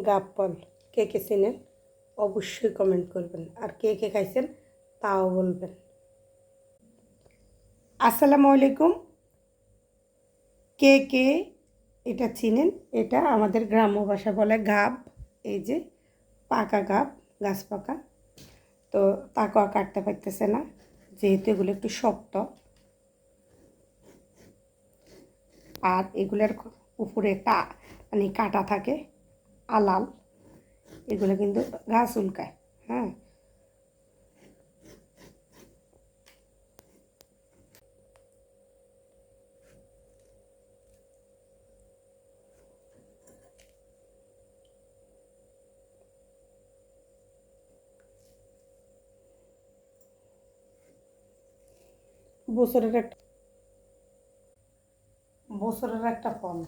গাব ফল কে কে চিনেন অবশ্যই কমেন্ট করবেন, আর কে কে খাইছেন তাও বলবেন। আসসালামু আলাইকুম। কে কে এটা চিনেন? এটা আমাদের গ্রাম্য ভাষা বলে গাব। এই যে পাকা গাব, গাছ পাকা। তো তাকে কাটতে পারতেছে না, যেহেতু এগুলো একটু শক্ত, আর এগুলোর উপরে একটা মানে কাটা থাকে আলাল, এগুলো কিন্তু গাছ উল্কায়। হ্যাঁ, বছরের একটা ফল।